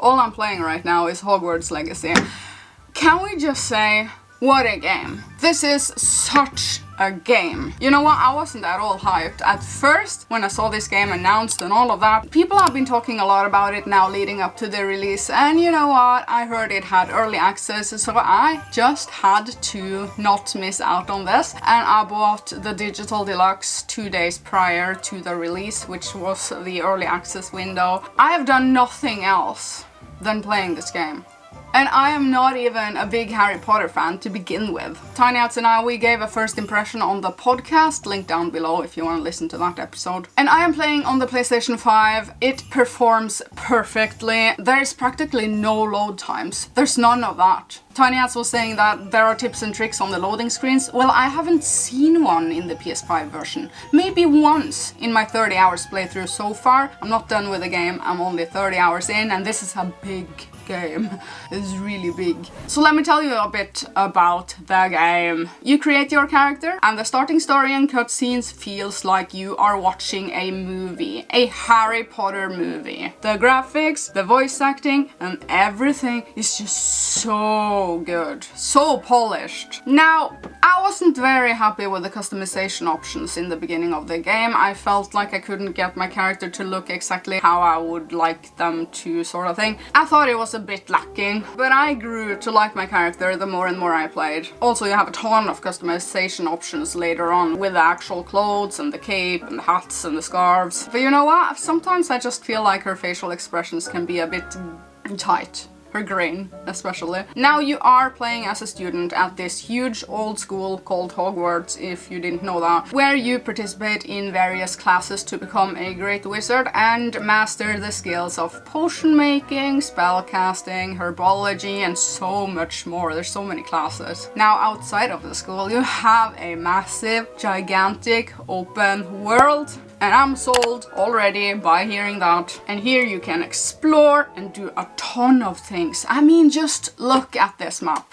All I'm playing right now is Hogwarts Legacy. Can we just say, what a game. This is such a game. You know what, I wasn't at all hyped at first when I saw this game announced and all of that. People have been talking a lot about it now leading up to the release, and you know what, I heard it had early access, so I just had to not miss out on this, and I bought the digital deluxe 2 days prior to the release, which was the early access window. I have done nothing else than playing this game. And I am not even a big Harry Potter fan to begin with. Tiny Hats and I, we gave a first impression on the podcast, link down below if you want to listen to that episode. And I am playing on the PlayStation 5. It performs perfectly. There's practically no load times. There's none of that. Tiny Hats was saying that there are tips and tricks on the loading screens. Well, I haven't seen one in the PS5 version. Maybe once in my 30 hours playthrough so far. I'm not done with the game, I'm only 30 hours in, and this is a big game. It's really big. So let me tell you a bit about the game. You create your character, and the starting story and cutscenes feels like you are watching a movie. A Harry Potter movie. The graphics, the voice acting, and everything is just so good. So polished. Now, I wasn't very happy with the customization options in the beginning of the game. I felt like I couldn't get my character to look exactly how I would like them to, sort of thing. I thought it was a bit lacking, but I grew to like my character the more and more I played. Also, you have a ton of customization options later on with the actual clothes and the cape and the hats and the scarves. But you know what? Sometimes I just feel like her facial expressions can be a bit tight. Her grain, especially. Now you are playing as a student at this huge old school called Hogwarts, if you didn't know that, where you participate in various classes to become a great wizard and master the skills of potion making, spell casting, herbology, and so much more. There's so many classes. Now outside of the school, you have a massive, gigantic, open world. And I'm sold already by hearing that. And here you can explore and do a ton of things. I mean, just look at this map.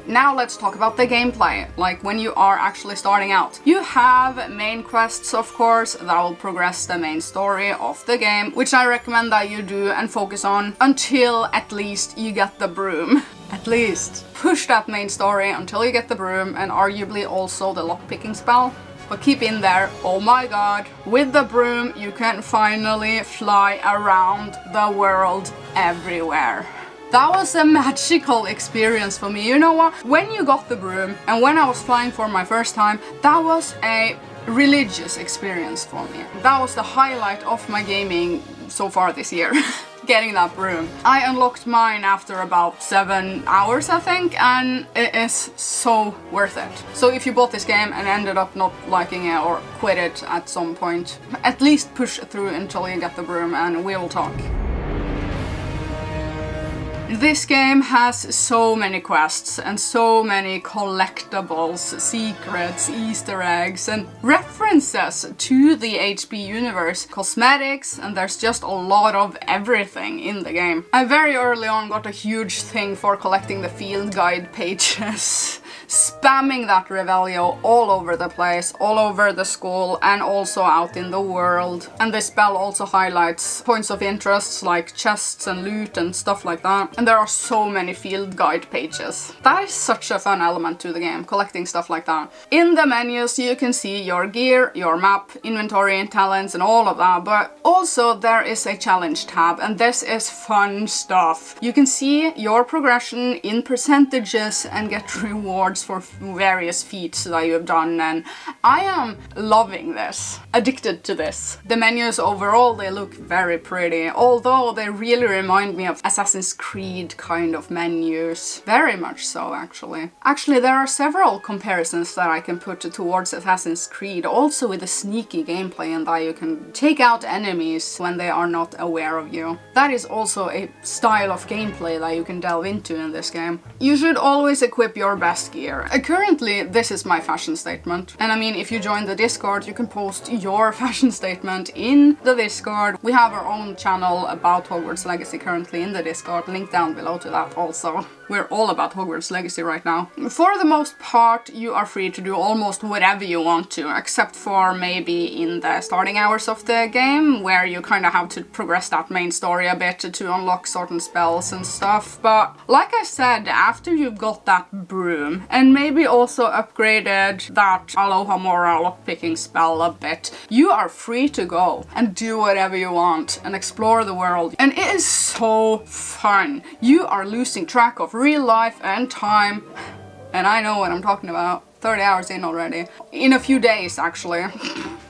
Now let's talk about the gameplay, like when you are actually starting out. You have main quests, of course, that will progress the main story of the game, which I recommend that you do and focus on until at least you get the broom. At least. Push that main story until you get the broom and arguably also the lockpicking spell. But keep in there, oh my god, with the broom you can finally fly around the world everywhere. That was a magical experience for me. You know what? When you got the broom and when I was flying for my first time, that was a religious experience for me. That was the highlight of my gaming so far this year. Getting that broom. I unlocked mine after about 7 hours, I think, and it is so worth it. So if you bought this game and ended up not liking it or quit it at some point, at least push through until you get the broom and we will talk. This game has so many quests and so many collectibles, secrets, Easter eggs and references to the HP universe, cosmetics, and there's just a lot of everything in the game. I very early on got a huge thing for collecting the field guide pages. Spamming that Revelio all over the place, all over the school and also out in the world. And this spell also highlights points of interest like chests and loot and stuff like that. And there are so many field guide pages. That is such a fun element to the game, collecting stuff like that. In the menus you can see your gear, your map, inventory and talents and all of that, but also there is a challenge tab and this is fun stuff. You can see your progression in percentages and get rewards for various feats that you have done, and I am loving this. Addicted to this. The menus overall, they look very pretty, although they really remind me of Assassin's Creed kind of menus. Very much so, actually. Actually, there are several comparisons that I can put towards Assassin's Creed, also with the sneaky gameplay and that you can take out enemies when they are not aware of you. That is also a style of gameplay that you can delve into in this game. You should always equip your best gear. Currently, this is my fashion statement. And I mean, if you join the Discord, you can post your fashion statement in the Discord. We have our own channel about Hogwarts Legacy currently in the Discord, link down below to that also. We're all about Hogwarts Legacy right now. For the most part, you are free to do almost whatever you want to, except for maybe in the starting hours of the game, where you kind of have to progress that main story a bit to unlock certain spells and stuff. But like I said, after you've got that broom, and maybe also upgraded that Aloha Mora lockpicking spell a bit, you are free to go and do whatever you want and explore the world. And it is so fun. You are losing track of real life and time. And I know what I'm talking about. 30 hours in already. In a few days, actually.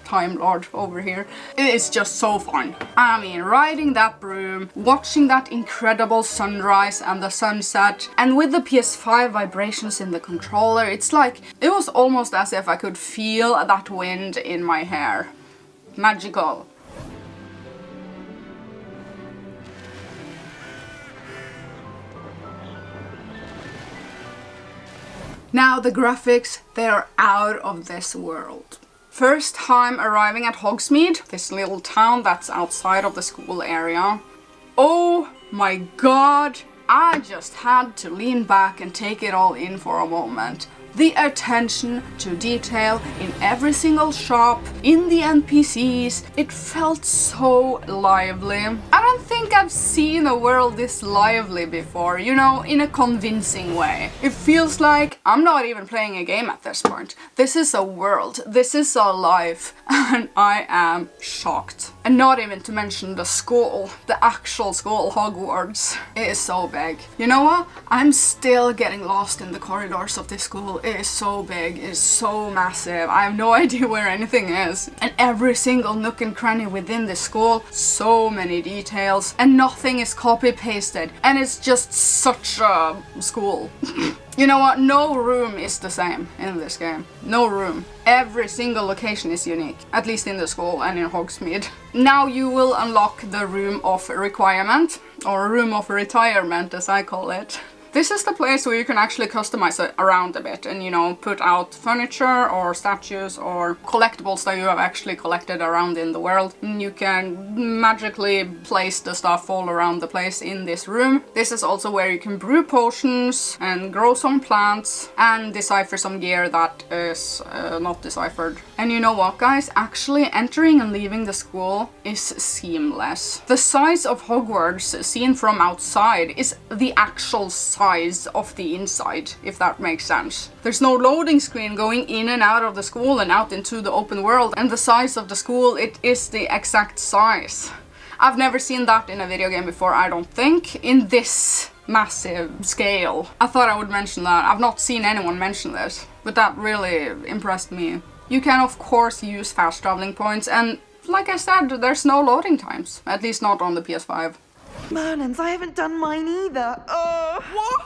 Time Lord over here. It is just so fun. I mean, riding that broom, watching that incredible sunrise and the sunset, and with the PS5 vibrations in the controller, it's like, it was almost as if I could feel that wind in my hair. Magical. Now the graphics, they are out of this world. First time arriving at Hogsmeade, this little town that's outside of the school area. Oh my god, I just had to lean back and take it all in for a moment. The attention to detail in every single shop, in the NPCs, it felt so lively. I don't think I've seen a world this lively before, you know, in a convincing way. It feels like I'm not even playing a game at this point. This is a world, this is a life, and I am shocked. And not even to mention the school, the actual school, Hogwarts. It is so big. You know what? I'm still getting lost in the corridors of this school. It is so big, it is so massive. I have no idea where anything is. And every single nook and cranny within this school, so many details, and nothing is copy-pasted. And it's just such a school. You know what? No room is the same in this game. No room. Every single location is unique, at least in the school and in Hogsmeade. Now you will unlock the room of requirement, or room of retirement as I call it. This is the place where you can actually customize it around a bit and, you know, put out furniture or statues or collectibles that you have actually collected around in the world. And you can magically place the stuff all around the place in this room. This is also where you can brew potions and grow some plants and decipher some gear that is not deciphered. And you know what, guys? Actually entering and leaving the school is seamless. The size of Hogwarts seen from outside is the actual size of the inside, if that makes sense. There's no loading screen going in and out of the school and out into the open world, and the size of the school, it is the exact size. I've never seen that in a video game before, I don't think, in this massive scale. I thought I would mention that. I've not seen anyone mention this, but that really impressed me. You can of course use fast traveling points, and like I said, there's no loading times, at least not on the PS5. Merlins, I haven't done mine either. What?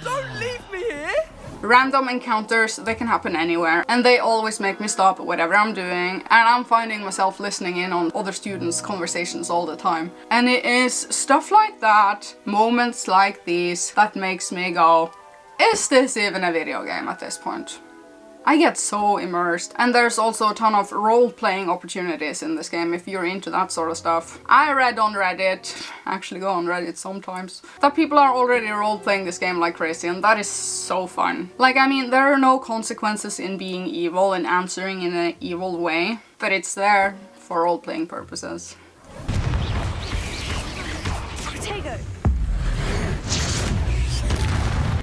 Don't leave me here! Random encounters, they can happen anywhere, and they always make me stop whatever I'm doing, and I'm finding myself listening in on other students' conversations all the time. And it is stuff like that, moments like these, that makes me go, is this even a video game at this point? I get so immersed, and there's also a ton of role-playing opportunities in this game if you're into that sort of stuff. I read on Reddit, actually go on Reddit sometimes, that people are already role-playing this game like crazy, and that is so fun. Like, I mean, there are no consequences in being evil and answering in an evil way, but it's there for role-playing purposes. Potato!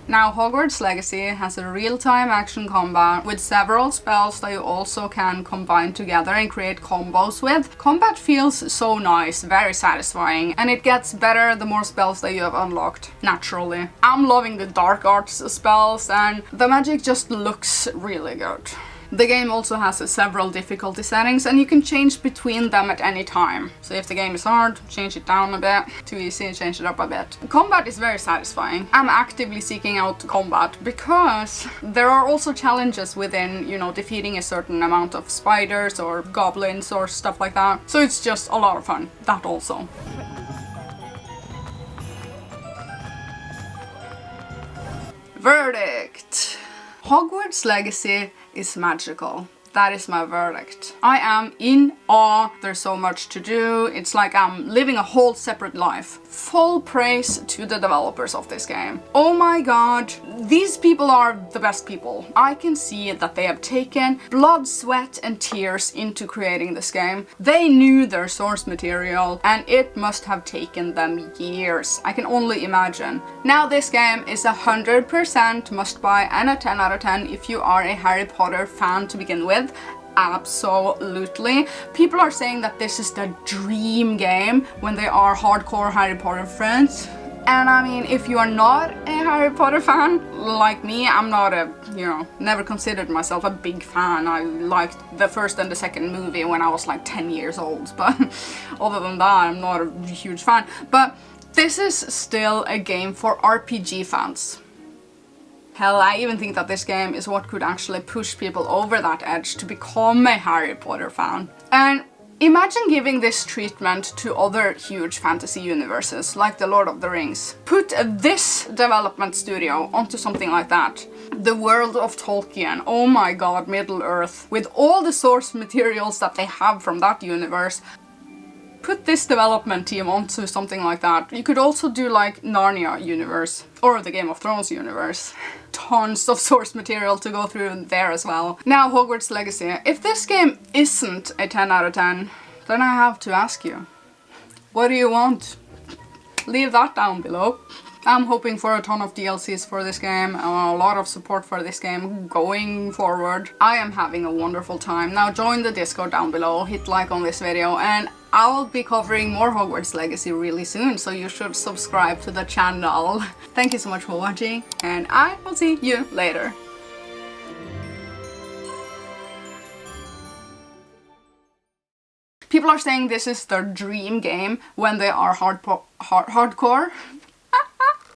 Now, Hogwarts Legacy has a real-time action combat with several spells that you also can combine together and create combos with. Combat feels so nice, very satisfying, and it gets better the more spells that you have unlocked, naturally. I'm loving the dark arts spells, and the magic just looks really good. The game also has several difficulty settings, and you can change between them at any time. So if the game is hard, change it down a bit. Too easy, change it up a bit. Combat is very satisfying. I'm actively seeking out combat because there are also challenges within, you know, defeating a certain amount of spiders or goblins or stuff like that. So it's just a lot of fun. That also. Verdict. Hogwarts Legacy is magical. That is my verdict. I am in awe. There's so much to do. It's like I'm living a whole separate life. Full praise to the developers of this game. Oh my god, these people are the best people. I can see that they have taken blood, sweat and tears into creating this game. They knew their source material and it must have taken them years. I can only imagine. Now this game is 100% must buy and a 10 out of 10 if you are a Harry Potter fan to begin with. Absolutely. People are saying that this is the dream game when they are hardcore Harry Potter fans. And I mean, if you are not a Harry Potter fan, like me, I'm not a, never considered myself a big fan. I liked the first and the second movie when I was like 10 years old, but other than that, I'm not a huge fan. But this is still a game for RPG fans. Hell, I even think that this game is what could actually push people over that edge to become a Harry Potter fan. And imagine giving this treatment to other huge fantasy universes, like the Lord of the Rings. Put this development studio onto something like that. The world of Tolkien, oh my god, Middle-earth, with all the source materials that they have from that universe. Put this development team onto something like that. You could also do like Narnia universe or the Game of Thrones universe. Tons of source material to go through there as well. Now Hogwarts Legacy. If this game isn't a 10 out of 10, then I have to ask you, what do you want? Leave that down below. I'm hoping for a ton of DLCs for this game, a lot of support for this game going forward. I am having a wonderful time. Now join the Discord down below, hit like on this video, and I'll be covering more Hogwarts Legacy really soon, so you should subscribe to the channel. Thank you so much for watching, and I will see you later. People are saying this is their dream game when they are hardcore